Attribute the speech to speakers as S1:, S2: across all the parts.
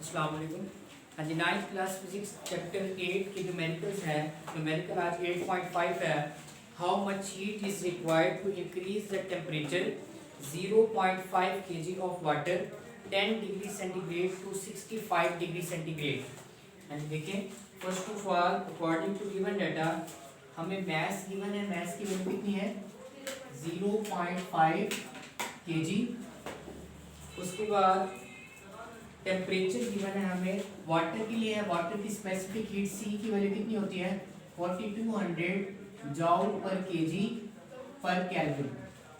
S1: अस्सलाम वालेकुम। हाँ जी, 9th क्लास फिजिक्स चैप्टर 8 के न्यूमेरिकल्स है। न्यूमेरिकल आज 8.5 है। How much heat is required to increase the temperature 0.5 kg of water 10 degree centigrade to 65 degree centigrade. And देखें, first of all according to given data हमें mass given है। Mass की value कितनी है? 0.5 kg। उसके बाद टेम्परेचर गिवन है हमें वाटर के लिए है। वाटर की स्पेसिफिक हीट सी की वैल्यू कितनी होती है? 4200 जॉल पर केजी पर केल्विन।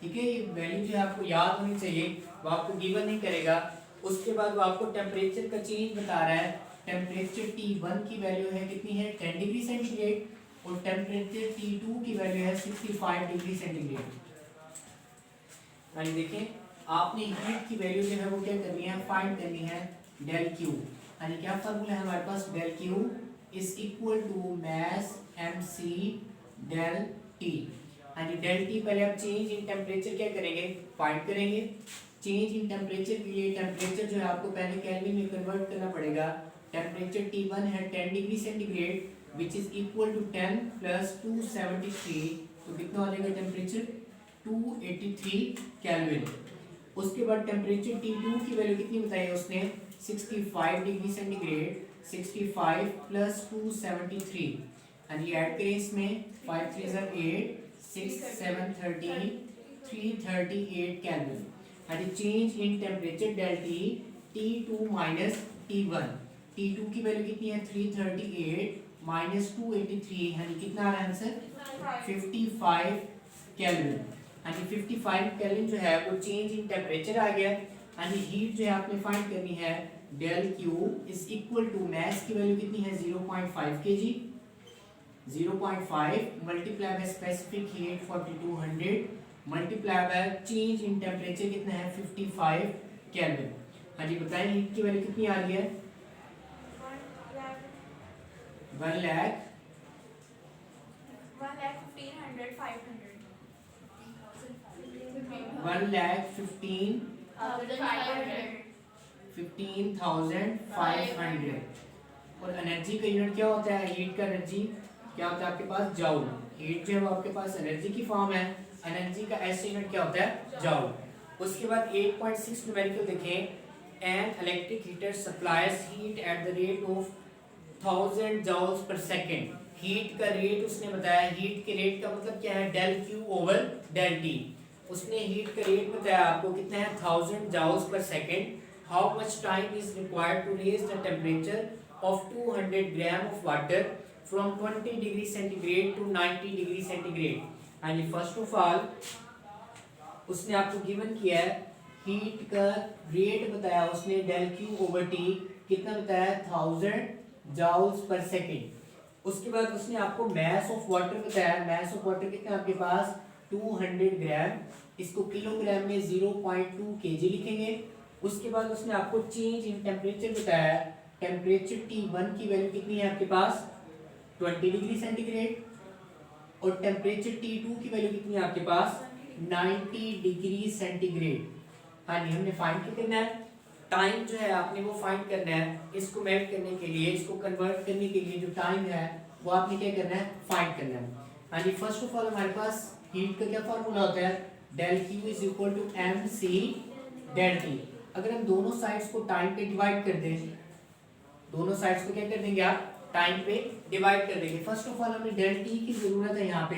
S1: ठीक है, ये वैल्यू जो है आपको याद होनी चाहिए, वो आपको गिवन नहीं करेगा। उसके बाद वो आपको टेम्परेचर का चेंज बता रहा है। टेम्परेचर T1 की वैल्यू है कितनी है? 10 डिग्री सेंटीग्रेड। और टेम्परेचर T2 की वैल्यू है 65 डिग्री सेंटीग्रेड। देखें, आपने हीट की वैल्यू जो है वो क्या करनी है? फाइंड करनी है डेल क्यू। यानी क्या फॉर्मूला है हमारे पास? Del Q is equal to mass mc del T. यानी डेल टी पहले आप चेंज इन टेम्परेचर क्या करेंगे? फाइंड करेंगे। चेंज इन टेम्परेचर के लिए टेम्परेचर जो है आपको पहले केल्विन में कन्वर्ट करना पड़ेगा। टेम्परेचर T1 है 10 degree centigrade which is equal to 10 plus 273। तो कितना हो जाएगा टेम्परेचर? 283 केल्विन। उसके बाद टेम्परेचर T2 की वैल्यू कितनी बताई है उसने? 65 डिग्री सेंटीग्रेड। 65 प्लस 273 यानी ऐड करें इसमें 5 3 8 6 7 13 338 केल्विन। यानी change in temperature del T T2 minus T1। T2 की वैल्यू कितनी है? 338 माइनस 283 यानी कितना आ रहा है आंसर? 55 केल्विन। यानी 55 केल्विन जो है वो चेंज इन टेम्परेचर आ गया। यानी हीट जो है आपने फाइंड करनी है del Q is equal to mass की वैल्यू कितनी है? 0.5 kg। 0.5 multiply by specific heat 4200 multiply by change in temperature कितना है? 55 केल्विन। हाँ जी, बताएं हीट की वैल्यू कितनी आ रही है? 1 लाख 1,15,500। और एनर्जी का यूनिट क्या होता है? हीट का एनर्जी क्या होता है आपके पास? जाउल। हीट जो है वो आपके पास एनर्जी की फॉर्म है। एनर्जी का ऐसे यूनिट क्या होता है? जाउल। उसके बाद 8.6 न्यूमेरिकल देखें। An electric heater supplies heat at the rate of 1000 joules per second. Heat का रेट उसने बताया। हीट के रेट का मतलब क्या है? Del Q over del T. उसने हीट का रेट बताया आपको कितना है? 1000 joules per second. How much time is required to raise the temperature of 200 gram of water from 20 degree centigrade to 90 degree centigrade. And first of all उसने आपको given किया है हीट का रेट बताया उसने डेल क्यू ओवर टी कितना बताया? 1000 joules per second. उसके बाद उसने आपको मैस ऑफ वाटर बताया। मैस ऑफ वाटर कितना आपके पास? 200 ग्राम। इसको किलोग्राम में 0.2 kg लिखेंगे। उसके बाद उसने आपको चेंज इन टेम्परेचर बताया। टेम्परेचर T1 की वैल्यू कितनी है आपके पास? 20 डिग्री सेंटीग्रेड। और टेम्परेचर T2 की वैल्यू कितनी है आपके पास? 90 डिग्री सेंटीग्रेड। हाँ जी, हमने फाइंड क्या करना है? टाइम जो है आपने वो फाइंड करना है। इसको मेल्ट करने के लिए, इसको कन्वर्ट करने के लिए जो टाइम है वो आपने क्या करना है? फाइंड करना है। हाँ जी, फर्स्ट ऑफ ऑल हमारे पास हीट का क्या फॉर्मूला होता है? Del Q is equal to M C del T. अगर हम दोनों साइड्स को टाइम पे डिवाइड कर दें, दोनों साइड्स को क्या कर देंगे आप? टाइम पे डिवाइड कर देंगे। फर्स्ट ऑफ ऑल हमें डेल टी की जरूरत है। यहाँ पे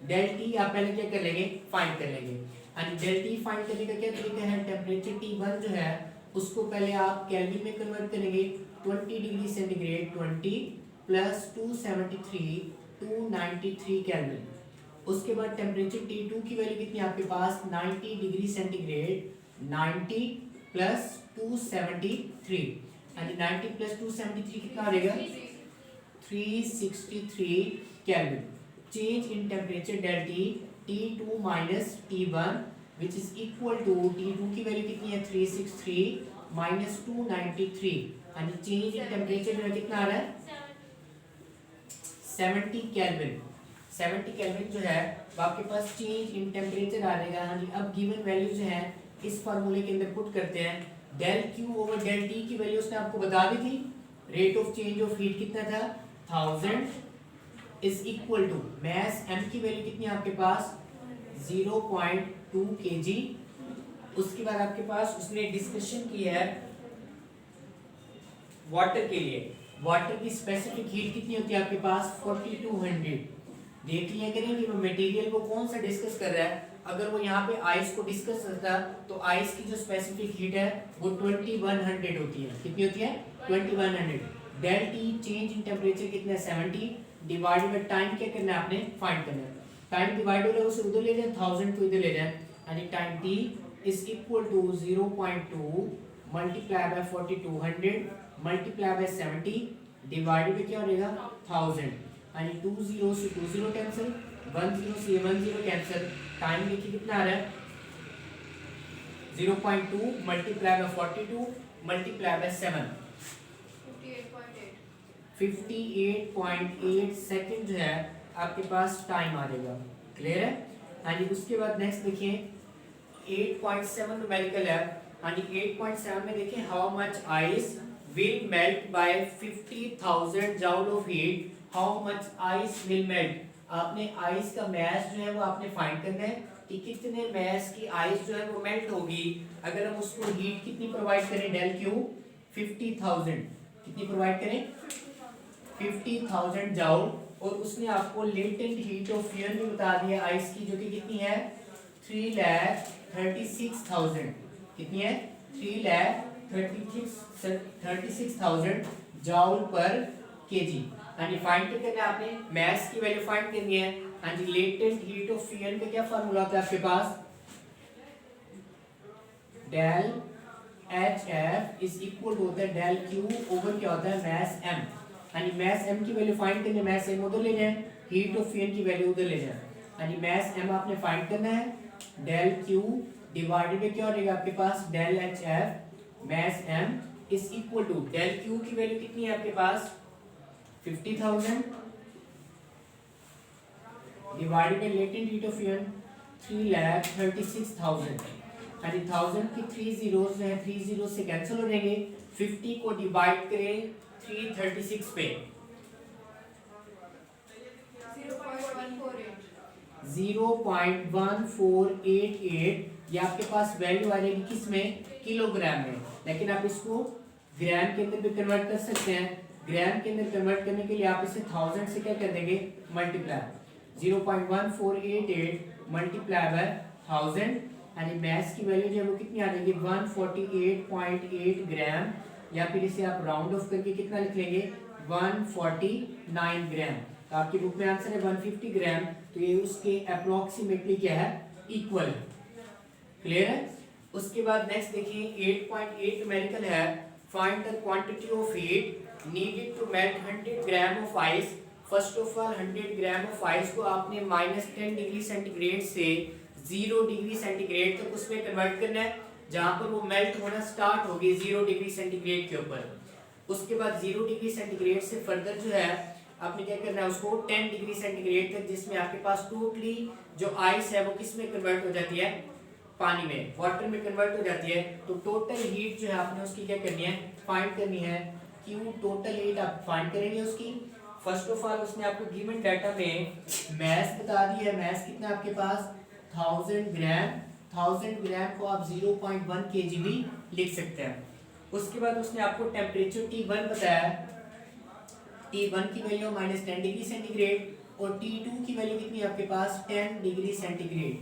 S1: डेल टी आप पहले क्या कर लेंगे? फाइंड कर लेंगे। एंड डेल टी फाइंड करने का क्या तरीका है? टेम्परेचर T1 जो है उसको पहले आप केल्विन में कन्वर्ट करेंगे। 20 डिग्री सेंटीग्रेड 20 प्लस 273 293 केल्विन। उसके बाद टेम्परेचर T2 की वैल्यू कितनी है आपके पास? 90 डिग्री सेंटीग्रेड 90 प्लस 273 यानी 90 प्लस 273 कितना आ जाएगा? 363 kelvin. Change in temperature del T T2 minus T1 which is equal to T2 की वैल्यू कितनी है? 363 माइनस 293 यानी चेंज इन टेम्परेचर में कितना आ रहा है? 70 केल्विन। 70 केल्विन जो है वो आपके पास चेंज इन टेम्परेचर आ जाएगा। हाँ जी, अब गिवन वैल्यू जो है इस फार्मूले के अंदर पुट करते हैं। Del Q over del T की वैल्यू उसने आपको बता दी थी। Rate of change of heat कितना था 1000 is equal to mass m की वैल्यू कितनी है आपके पास 0.2 kg। उसके बाद आपके पास उसने डिस्कशन की है वाटर के लिए। वाटर की स्पेसिफिक हीट कितनी होती है आपके पास 4200। देख लिया करें कि वो मटेरियल को कौन सा डिस्कस कर रहा है। अगर वो यहाँ पे आइस को डिस्कस करता तो आइस की जो स्पेसिफिक हीट है वो 2100 होती है। कितनी होती है 2100। Del T change in temperature कितना है 70 डिवाइडेड बाय टाइम क्या करना है आपने फाइंड करना है। टाइम डिवाइड हो रहा है उसे उधर ले जाए 1000 को इधर ले जाए यानी time T is equal to 0.2 multiply by 4200 multiply by 70 divided by क्या हो जाएगा 1000 यानी 20 से 20 कैंसिल 10 से 10 कैंसिल। टाइम देखिए कितना आ रहा है 0.2 multiply bye 42 multiply by 7 58.8 second जो है आपके पास टाइम आ जाएगा। क्लियर है। यानी उसके बाद नेक्स्ट देखिए 8.7 न्यूमेरिकल है। यानी 8.7 में देखिए how much ice will melt by 50,000 joule of heat. How much ice will melt. आपने आइस का मास जो है वो आपने फाइंड करना है कि कितने मास की आइस जो है वो मेल्ट होगी अगर हम उसको हीट कितनी प्रोवाइड करें डेल क्यू 50,000 कितनी प्रोवाइड करें 50,000 जूल। और उसने आपको लेटेंट हीट ऑफ फ्यूजन भी बता दिया आइस की जो कि कितनी है 3,36,000। कितनी है 3,36,000 जूल पर केजी। यानी फाइंड करना है आपने मास की वैल्यू फाइंड करनी है। यानी लेटेंट हीट ऑफ फ्यूजन का क्या फार्मूला होता है आपके पास del HF is equal to होता है डेल क्यू ओवर क्या होता है मास m। यानी मास m की वैल्यू फाइंड करनी है मास m उधर ले जाए हीट ऑफ फ्यूजन की वैल्यू उधर ले जाए। यानी मास m आपने फाइंड करना है डेल q डिवाइडेड बाय क्या हो जाएगा आपके पास del HF mass m is equal to del q की वैल्यू कितनी है आपके पास 50,000 divided by latent heat of fusion 3,36,000। यानी 1000 की 3 जीरोस जो है 3 जीरो से कैंसिल हो जाएंगे। 50 को डिवाइड करें 336 पे 0.1488 ये आपके पास वैल्यू आ जाएगी किसमें किलोग्राम में। लेकिन आप इसको ग्राम के अंदर भी कन्वर्ट कर सकते हैं। ग्राम के अंदर कन्वर्ट करने के लिए आप इसे 1000 से क्या कर देंगे मल्टीप्लाई 0.1488 मल्टीप्लाई बाय 1000 यानी मास की वैल्यू जो है वो कितनी आ जाएगी 148.8 ग्राम या फिर इसे आप राउंड ऑफ करके कितना लिख लेंगे 149 ग्राम। तो आपकी बुक में आंसर है 150 ग्राम। तो ये उसके अप्रोक्सीमेटली क्या है इक्वल है। क्लियर है। उसके बाद नेक्स्ट देखिए 8.8 न्यूमेरिकल है find the quantity of heat needed to melt 100 gram of ice. First of all 100 gram of ice को आपने -10 डिग्री सेंटीग्रेड से 0 डिग्री सेंटीग्रेड तक उसमें कन्वर्ट करना है जहां पर वो मेल्ट होना स्टार्ट होगी 0 डिग्री सेंटीग्रेड के ऊपर। उसके बाद 0 डिग्री सेंटीग्रेड से फर्दर जो है आपने क्या करना है उसको 10 डिग्री सेंटीग्रेड तक जिसमें आपके पास टोटली जो आइस है वो किस में कन्वर्ट हो जाती है पानी में वाटर में कन्वर्ट हो जाती है। तो टोटल हीट जो है आपने उसकी क्या करनी है फाइंड करनी है। क्यू टोटल हीट आप फाइंड करेंगे उसकी। फर्स्ट ऑफ ऑल उसने आपको गिवन डाटा में मास बता दी है। मास कितना आपके पास 1000 ग्राम। 1000 ग्राम को आप 0.1 kg भी लिख सकते हैं। उसके बाद उसने आपको टेम्परेचर T1 बताया। T1 की वैल्यू -10 डिग्री सेंटीग्रेड और T2 की वैल्यू कितनी है आपके पास 10 डिग्री सेंटीग्रेड।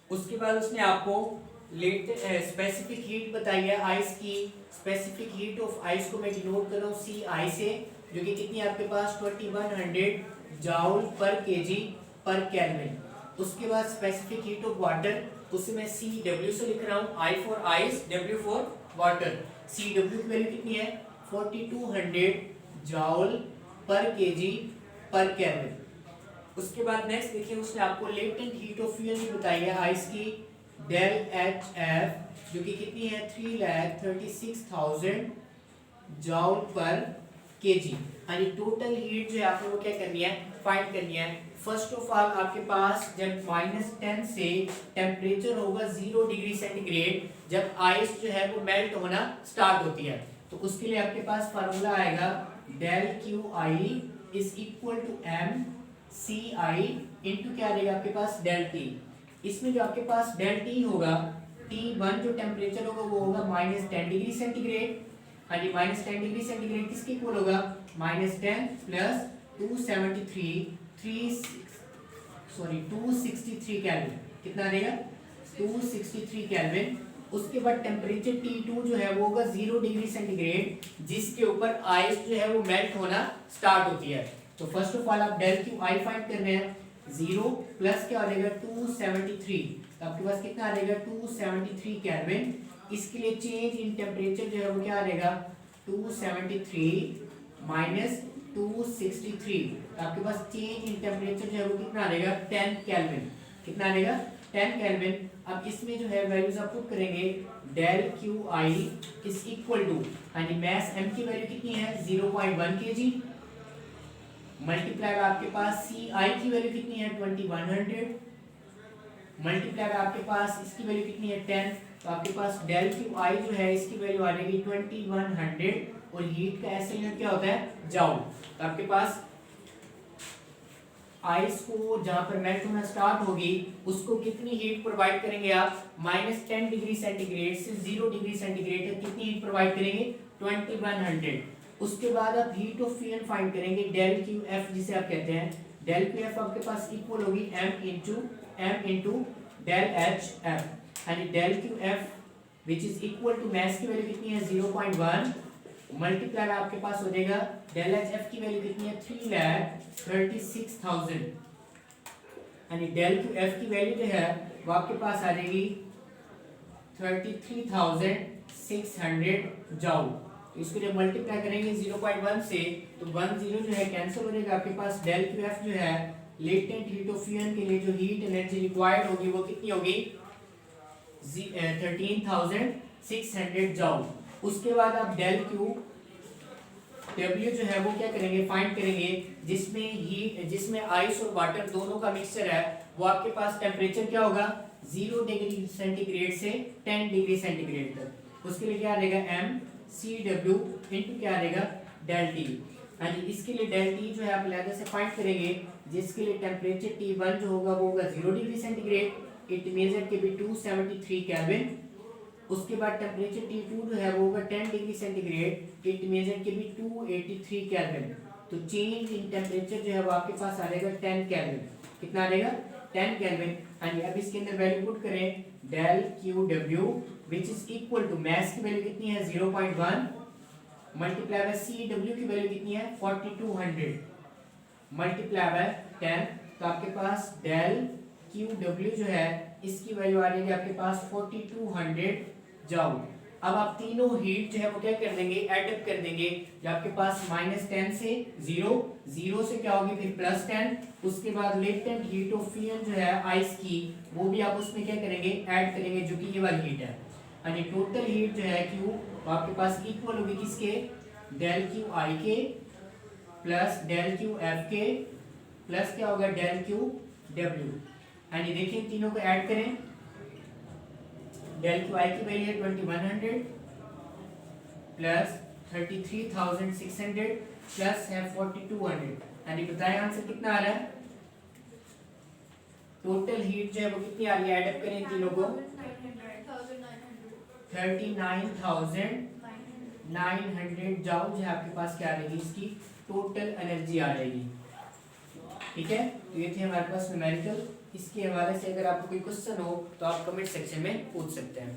S1: उसके बाद उसने आपको स्पेसिफिक हीट बताई है आइस की। स्पेसिफिक हीट ऑफ आइस को मैं डिनोट कर रहा हूँ CI से जो कि कितनी है आपके पास 2100 जूल पर केजी पर केल्विन। उसके बाद स्पेसिफिक हीट ऑफ वाटर उसे मैं CW से लिख रहा हूँ I for ice W for water. CW की वैल्यू कितनी है 4200 जूल पर केजी पर केल्विन। उसके बाद नेक्स्ट देखिए उसने आपको लेटेंट हीट ऑफ फ्यूजन बताई है आइस की डेल HF जो कि कितनी है 3,36,000 जूल पर केजी। यानी टोटल हीट जो है आपको वो क्या करनी है फाइंड करनी है फर्स्ट ऑफ ऑल आपके पास जब -10 से टेम्परेचर होगा 0 डिग्री सेंटीग्रेड, जब आइस जो है वो मेल्ट होना स्टार्ट होती है, तो उसके लिए आपके पास फार्मूला आएगा del Q I is equal to M C I into क्या रहेगा आपके पास डेल टी। इसमें जो आपके पास डेल टी होगा, T1 जो टेम्परेचर होगा वो होगा -10 डिग्री सेंटीग्रेड। हाँ जी, -10 डिग्री सेंटीग्रेड किसके इक्वल होगा, -10 प्लस 263 केल्विन, कितना रहेगा 263 केल्विन। उसके बाद टेम्परेचर T2 जो है वो होगा 0 डिग्री सेंटीग्रेड, जिसके ऊपर आइस जो है वो मेल्ट होना स्टार्ट होती है। तो फर्स्ट ऑफ ऑल आप डेल क्यू आई फाइंड कर रहे हैं, 0 प्लस क्या रहेगा 273, तो आपके पास कितना रहेगा 273 केल्विन। इसके लिए चेंज इन टेम्परेचर जो है वो क्या रहेगा 273 माइनस 263, तो आपके पास चेंज इन टेम्परेचर जो है वो कितना रहेगा 10 केल्विन, कितना रहेगा 10 केल्विन। अब इसमें जो है वैल्यूज आप पुट करेंगे, del Q I is equal to, हाँ जी मास m की वैल्यू कितनी है 0.1 kg, मल्टीप्लाई आपके पास सी आई की वैल्यू कितनी है 2100, मल्टीप्लाई आपके पास इसकी वैल्यू कितनी है 10, तो आपके पास डेल क्यू आई जो है इसकी वैल्यू आ जाएगी 2100, और हीट का ऐसा यूनिट क्या होता है जाउल। तो आपके पास आइस को जहां पर मेल्ट होना स्टार्ट होगी उसको कितनी हीट प्रोवाइड करेंगे आप, -10 डिग्री सेंटीग्रेड से 0 डिग्री सेंटीग्रेड तक कितनी हीट प्रोवाइड करेंगे 2100। उसके बाद आप हीट ऑफ फ्यूजन फाइंड करेंगे, डेल क्यू एफ जिसे आप कहते हैं, डेल क्यू एफ आपके पास इक्वल होगी m into del H F, यानी del Q F which is equal to mass की वैल्यू कितनी है 0.1, मल्टीप्लाई आपके पास हो जाएगा डेल एच एफ की वैल्यू कितनी है 3,36,000, यानी डेल क्यू एफ की वैल्यू जो है वो आपके पास आ जाएगी 33,600 जाउल। तो इसको जब मल्टीप्लाई करेंगे 0.1 से तो 10 जो है कैंसिल हो जाएगा, आपके पास डेल क्यू एफ जो है लेटेंट हीट ऑफ फ्यूजन के लिए जो हीट एनर्जी रिक्वायर्ड होगी वो कितनी होगी 13,600 जाउल। उसके बाद आप डेल क्यू डब्ल्यू जो है वो क्या करेंगे फाइंड करेंगे, जिसमें आइस और वाटर दोनों का मिक्सचर है, वो आपके पास टेम्परेचर क्या होगा 0 डिग्री सेंटीग्रेड से 10 डिग्री सेंटीग्रेड तक। उसके लिए क्या रहेगा एम सी डब्ल्यू इंटू क्या रहेगा डेल टी, यानी इसके लिए डेल टी जो है आप अलग से फाइंड करेंगे, जिसके लिए टेम्परेचर T1 जो होगा वो होगा 0 डिग्री सेंटीग्रेड, इट मेजर के भी 273 केल्विन। उसके बाद टेम्परेचर T2 जो है वो होगा 10 डिग्री सेंटीग्रेड, इट मेजर के भी 283 केल्विन। तो चेंज इन टेम्परेचर जो है वो आपके पास आ जाएगा 10 केल्विन, कितना आ जाएगा 10 केल्विन। यानी अब इसके अंदर वैल्यू पुट करें, del Q W which is equal to mass की वैल्यू कितनी है 0.1, मल्टीप्लाई बाय सी डब्ल्यू की वैल्यू कितनी है 4200, मल्टीप्लाई बाय 10, तो आपके पास डेल क्यू डब्ल्यू जो है इसकी वैल्यू आ जाएगी आपके पास 4200 जाउल। अब आप तीनों हीट जो है वो क्या कर देंगे एडअप कर देंगे, जो आपके पास -10 से 0 से क्या होगी फिर +10, उसके बाद लेटेंट हीट ऑफ फ्यूजन जो है आइस की वो भी आप उसमें क्या करेंगे ऐड करेंगे, जो कि ये वाली हीट है, यानी टोटल हीट जो है क्यू तो आपके पास इक्वल होगी किसके डेल क्यू आई के प्लस डेल क्यू एफ के प्लस क्या होगा डेल क्यू डब्ल्यू। यानी देखिए तीनों को ऐड करें, डेल क्यू आई की वैल्यू है 2100 प्लस 33,600 प्लस है 4200, यानी बताएं आंसर कितना आ रहा है, टोटल हीट जो है वो कितनी आ रही है, ऐड अप करें तीनों को 39,900 जाउल जो है आपके पास क्या आ रहेगी इसकी टोटल एनर्जी आ जाएगी। ठीक है, तो ये थे हमारे पास न्यूमेरिकल। इसके हवाले से अगर आपको कोई क्वेश्चन हो तो आप कमेंट सेक्शन में पूछ सकते हैं।